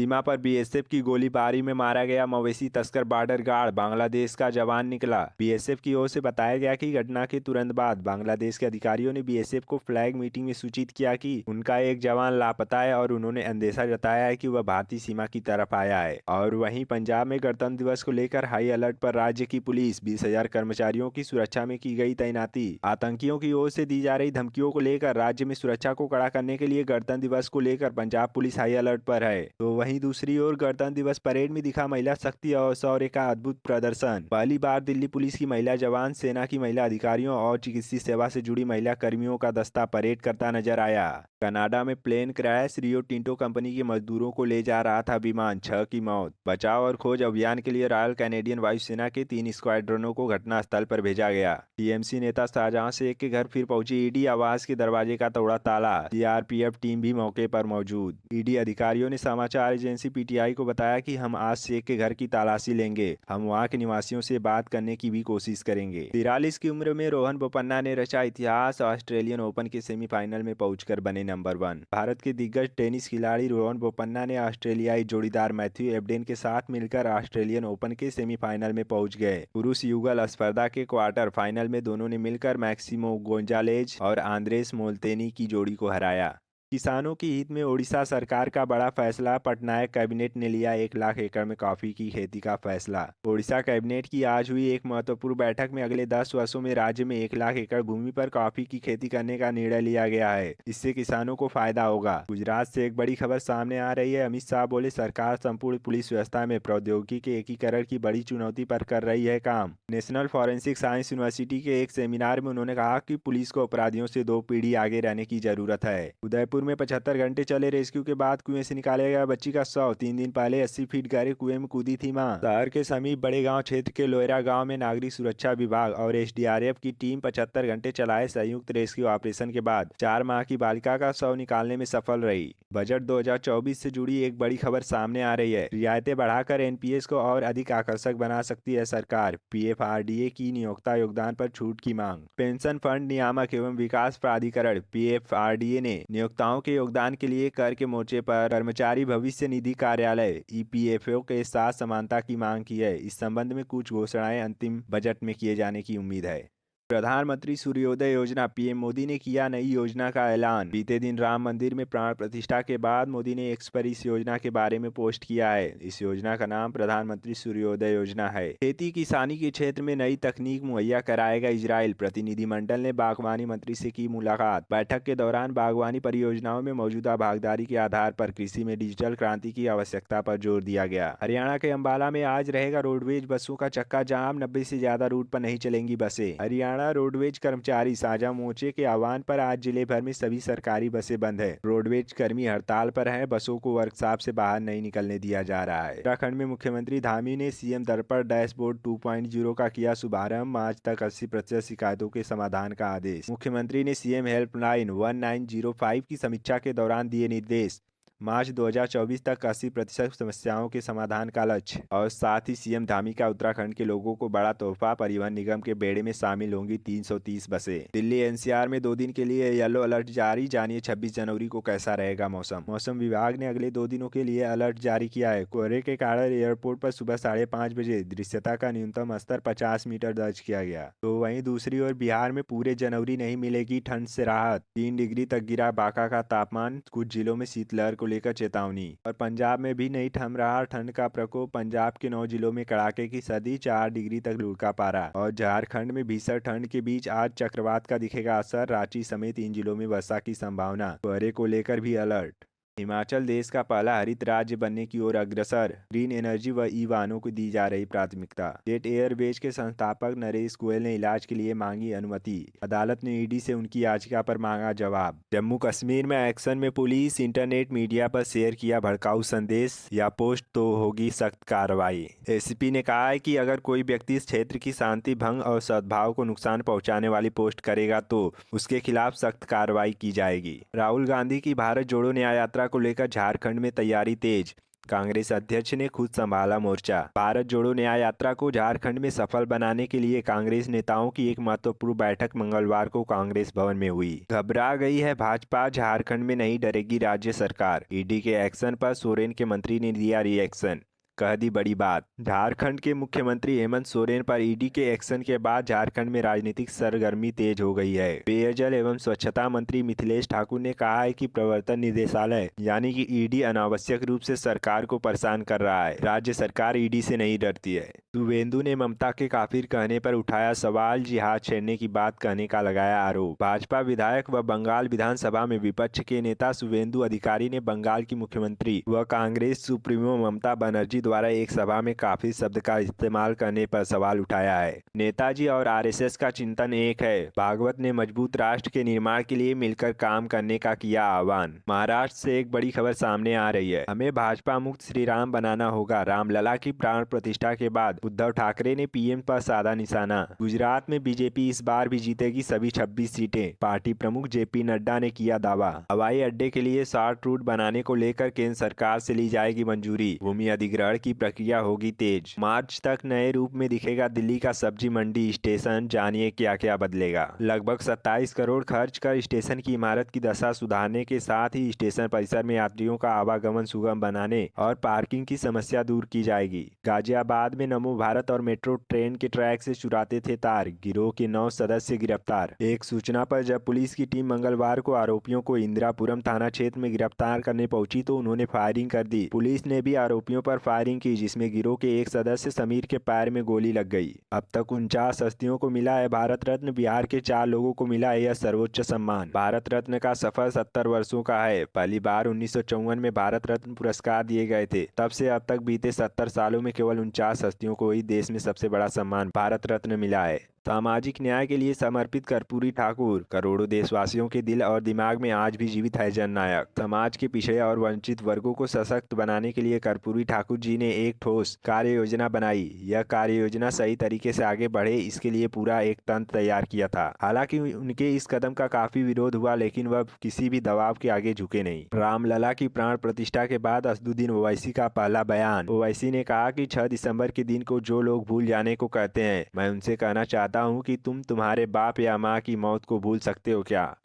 सीमा पर बीएसएफ की गोलीबारी में मारा गया मवेशी तस्कर बॉर्डर गार्ड बांग्लादेश का जवान निकला। बीएसएफ की ओर से बताया गया कि घटना के तुरंत बाद बांग्लादेश के अधिकारियों ने बीएसएफ को फ्लैग मीटिंग में सूचित किया कि उनका एक जवान लापता है और उन्होंने अंदेशा जताया है कि वह भारतीय सीमा की तरफ आया है। और वहीं पंजाब में गणतंत्र दिवस को लेकर हाई अलर्ट पर राज्य की पुलिस, 20,000 कर्मचारियों की सुरक्षा में की गई तैनाती। आतंकियों की ओर से दी जा रही धमकियों को लेकर राज्य में सुरक्षा को कड़ा करने के लिए गणतंत्र दिवस को लेकर पंजाब पुलिस हाई अलर्ट पर है। तो वहीं दूसरी ओर गणतंत्र दिवस परेड में दिखा महिला शक्ति और शौर्य का अद्भुत प्रदर्शन। पहली बार दिल्ली पुलिस की महिला जवान, सेना की महिला अधिकारियों और चिकित्सीय सेवा से जुड़ी महिला कर्मियों का दस्ता परेड करता नजर आया। कनाडा में plane crash, Rio Tinto company के मजदूरों को ले जा रहा था विमान, 6 की मौत। बचाव और खोज अभियान के लिए रॉयल कैनेडियन वायुसेना के 3 स्क्वाड्रनों को घटनास्थल पर भेजा गया। टीएमसी नेता शाहजहां शेख के घर फिर पहुंची ईडी, आवास के दरवाजे का तोड़ा ताला। सीआरपीएफ टीम भी मौके पर मौजूद। ईडी अधिकारियों ने समाचार एजेंसी पीटीआई को बताया कि हम आज शेख के घर की तलाशी लेंगे, हम वहां के निवासियों से बात करने की भी कोशिश करेंगे। 43 की उम्र में रोहन बोपन्ना ने रचा इतिहास, ऑस्ट्रेलियन ओपन के सेमीफाइनल में पहुंचकर बने नंबर 1। भारत के दिग्गज टेनिस खिलाड़ी रोहन बोपन्ना ने ऑस्ट्रेलियाई जोड़ीदार मैथ्यू एबडेन के साथ मिलकर ऑस्ट्रेलियन ओपन के सेमीफाइनल में पहुंच गए। पुरुष युगल स्पर्धा के क्वार्टर फाइनल में दोनों ने मिलकर मैक्सिमो गोंजालेज और आंद्रेस मोल्तेनी की जोड़ी को हराया। किसानों के हित में ओडिशा सरकार का बड़ा फैसला, पटनायक कैबिनेट ने लिया 1 लाख एकड़ में कॉफी की खेती का फैसला। ओडिशा कैबिनेट की आज हुई एक महत्वपूर्ण बैठक में अगले 10 वर्षों में राज्य में 1 लाख एकड़ भूमि पर कॉफी की खेती करने का निर्णय लिया गया है। इससे किसानों को फायदा होगा। गुजरात से एक बड़ी खबर सामने आ रही है। अमित शाह बोले, सरकार संपूर्ण पुलिस व्यवस्था में प्रौद्योगिकी के एकीकरण की बड़ी चुनौती पर कर रही है काम। नेशनल फॉरेंसिक साइंस यूनिवर्सिटी के एक सेमिनार में उन्होंने कहा कि पुलिस को अपराधियों से 2 पीढ़ी आगे रहने की जरूरत है। उदयपुर में 75 घंटे चले रेस्क्यू के बाद कुएं से निकाला गया बच्ची का शव। 3 दिन पहले 80 फीट गहरे कुएं में कूदी थी मां। शहर के समीप बड़े गांव क्षेत्र के लोयरा गांव में नागरिक सुरक्षा विभाग और एसडीआरएफ की टीम 75 घंटे चलाए संयुक्त रेस्क्यू ऑपरेशन के बाद 4 माह की बालिका का शव निकालने में सफल रही। बजट 2024 से जुड़ी एक बड़ी खबर सामने आ रही है। रियायतें बढ़ाकर एनपीएस को और अधिक आकर्षक बना सकती है सरकार। पीएफआरडीए की नियोक्ता योगदान पर छूट की मांग। पेंशन फंड नियामक एवं विकास प्राधिकरण पीएफआरडीए ने नियोक्ताओं के योगदान के लिए कर के मोर्चे पर कर्मचारी भविष्य निधि कार्यालय ईपीएफओ के साथ समानता की मांग की है। इस संबंध में कुछ घोषणाएं अंतिम बजट में किए जाने की उम्मीद है। प्रधानमंत्री सूर्योदय योजना, पीएम मोदी ने किया नई योजना का ऐलान। बीते दिन राम मंदिर में प्राण प्रतिष्ठा के बाद मोदी ने एक्स पर इस योजना के बारे में पोस्ट किया है। इस योजना का नाम प्रधानमंत्री सूर्योदय योजना है। खेती किसानी के क्षेत्र में नई तकनीक मुहैया कराएगा इजराइल। प्रतिनिधिमंडल ने बागवानी मंत्री से की मुलाकात। बैठक के दौरान बागवानी परियोजनाओं में मौजूदा भागीदारी के आधार पर कृषि में डिजिटल क्रांति की आवश्यकता पर जोर दिया गया। हरियाणा के अंबाला में आज रहेगा रोडवेज बसों का चक्का जाम। 90 से ज्यादा रूट पर नहीं चलेंगी बसें। हरियाणा रोडवेज कर्मचारी साझा मोर्चे के आह्वान पर आज जिले भर में सभी सरकारी बसें बंद है। रोडवेज कर्मी हड़ताल पर हैं। बसों को वर्कशॉप से बाहर नहीं निकलने दिया जा रहा है। उत्तराखंड में मुख्यमंत्री धामी ने सीएम दर्पण डैशबोर्ड 2.0 का किया शुभारंभ। आज तक 80% शिकायतों के समाधान का आदेश। मुख्यमंत्री ने सीएम हेल्पलाइन 1905 की समीक्षा के दौरान दिए निर्देश। मार्च 2024 तक 80% समस्याओं के समाधान का लक्ष्य। और साथ ही सीएम धामी का उत्तराखंड के लोगों को बड़ा तोहफा, परिवहन निगम के बेड़े में शामिल होंगी 330 बसें। दिल्ली एनसीआर में 2 दिन के लिए येलो अलर्ट जारी। जानिए 26 जनवरी को कैसा रहेगा मौसम। मौसम विभाग ने अगले 2 दिनों के लिए अलर्ट जारी किया है। कोहरे के कारण एयरपोर्ट पर सुबह 5:30 बजे दृश्यता का न्यूनतम स्तर 50 मीटर दर्ज किया गया। तो वहीं दूसरी ओर बिहार में पूरे जनवरी नहीं मिलेगी ठंड से राहत। 3 डिग्री तक गिरा बांका का तापमान। कुछ जिलों में शीतलहर को लेकर चेतावनी। और पंजाब में भी नहीं थम रहा ठंड का प्रकोप। पंजाब के 9 जिलों में कड़ाके की सर्दी, 4 डिग्री तक लुढ़का पारा। और झारखंड में भीषण ठंड के बीच आज चक्रवात का दिखेगा असर। रांची समेत इन जिलों में वर्षा की संभावना। कोहरे को लेकर भी अलर्ट। हिमाचल देश का पहला हरित राज्य बनने की ओर अग्रसर। ग्रीन एनर्जी व ई वाहनों को दी जा रही प्राथमिकता। जेट एयरवेज के संस्थापक नरेश गोयल ने इलाज के लिए मांगी अनुमति। अदालत ने ईडी से उनकी याचिका पर मांगा जवाब। जम्मू कश्मीर में एक्शन में पुलिस। इंटरनेट मीडिया पर शेयर किया भड़काऊ संदेश या पोस्ट तो होगी सख्त कार्रवाई। एसीपी ने कहा है कि अगर कोई व्यक्ति इस क्षेत्र की शांति भंग और सद्भाव को नुकसान पहुंचाने वाली पोस्ट करेगा तो उसके खिलाफ सख्त कार्रवाई की जाएगी। राहुल गांधी की भारत जोड़ो न्याय यात्रा को लेकर झारखंड में तैयारी तेज। कांग्रेस अध्यक्ष ने खुद संभाला मोर्चा। भारत जोड़ो न्याय यात्रा को झारखंड में सफल बनाने के लिए कांग्रेस नेताओं की एक महत्वपूर्ण बैठक मंगलवार को कांग्रेस भवन में हुई। घबरा गई है भाजपा, झारखंड में नहीं डरेगी राज्य सरकार। ईडी के एक्शन पर सोरेन के मंत्री ने दिया रिएक्शन, कह दी बड़ी बात। झारखंड के मुख्यमंत्री हेमंत सोरेन पर ईडी के एक्शन के बाद झारखंड में राजनीतिक सरगर्मी तेज हो गई है। पेयजल एवं स्वच्छता मंत्री मिथिलेश ठाकुर ने कहा है कि प्रवर्तन निदेशालय यानी कि ईडी अनावश्यक रूप से सरकार को परेशान कर रहा है। राज्य सरकार ईडी से नहीं डरती है। शुवेंदु ने ममता के काफिर कहने पर उठाया सवाल, जिहाद छेड़ने की बात कहने का लगाया आरोप। भाजपा विधायक व बंगाल विधानसभा में विपक्ष के नेता शुवेंदु अधिकारी ने बंगाल की मुख्यमंत्री व कांग्रेस सुप्रीमो ममता बनर्जी द्वारा एक सभा में काफिर शब्द का इस्तेमाल करने पर सवाल उठाया है। नेताजी और आरएसएस का चिंतन एक है। भागवत ने मजबूत राष्ट्र के निर्माण के लिए मिलकर काम करने का किया आह्वान। महाराष्ट्र से एक बड़ी खबर सामने आ रही है। हमें भाजपा मुक्त श्री राम बनाना होगा। रामलला की प्राण प्रतिष्ठा के बाद उद्धव ठाकरे ने पीएम पर साधा निशाना। गुजरात में बीजेपी इस बार भी जीतेगी सभी 26 सीटें, पार्टी प्रमुख जेपी नड्डा ने किया दावा। हवाई अड्डे के लिए शॉर्ट रूट बनाने को लेकर केंद्र सरकार से ली जाएगी मंजूरी। भूमि अधिग्रहण की प्रक्रिया होगी तेज। मार्च तक नए रूप में दिखेगा दिल्ली का सब्जी मंडी स्टेशन। जानिए क्या क्या बदलेगा। लगभग 27 करोड़ खर्च कर स्टेशन की इमारत की दशा सुधारने के साथ ही स्टेशन परिसर में यात्रियों का आवागमन सुगम बनाने और पार्किंग की समस्या दूर की जाएगी। गाजियाबाद में नमो भारत और मेट्रो ट्रेन के ट्रैक से चुराते थे तार, गिरोह के 9 सदस्य गिरफ्तार। एक सूचना पर जब पुलिस की टीम मंगलवार को आरोपियों को इंदिरापुरम थाना क्षेत्र में गिरफ्तार करने पहुंची तो उन्होंने फायरिंग कर दी। पुलिस ने भी आरोपियों पर फायरिंग की, जिसमें गिरोह के एक सदस्य समीर के पैर में गोली लग गई। अब तक 49 हस्तियों को मिला है भारत रत्न। बिहार के 4 लोगों को मिला है यह सर्वोच्च सम्मान। भारत रत्न का सफर 70 वर्षों का है। पहली बार 1954 में भारत रत्न पुरस्कार दिए गए थे। तब से अब तक बीते 70 सालों में केवल 49 हस्तियों को ही देश में सबसे बड़ा सम्मान भारत रत्न मिला है। सामाजिक न्याय के लिए समर्पित कर्पूरी ठाकुर करोड़ों देशवासियों के दिल और दिमाग में आज भी जीवित है जननायक। समाज के पिछड़े और वंचित वर्गों को सशक्त बनाने के लिए कर्पूरी ठाकुर जी ने एक ठोस कार्य योजना बनाई। यह कार्य योजना सही तरीके से आगे बढ़े, इसके लिए पूरा एक तंत्र तैयार किया था। हालांकि उनके इस कदम का काफी विरोध हुआ, लेकिन वह किसी भी दबाव के आगे झुके नहीं। रामलला की प्राण प्रतिष्ठा के बाद असदुद्दीन ओवैसी का पहला बयान। ओवैसी ने कहा कि 6 दिसंबर के दिन को जो लोग भूल जाने को कहते हैं, मैं उनसे कहना चाहता हूं कि तुम तुम्हारे बाप या माँ की मौत को भूल सकते हो क्या।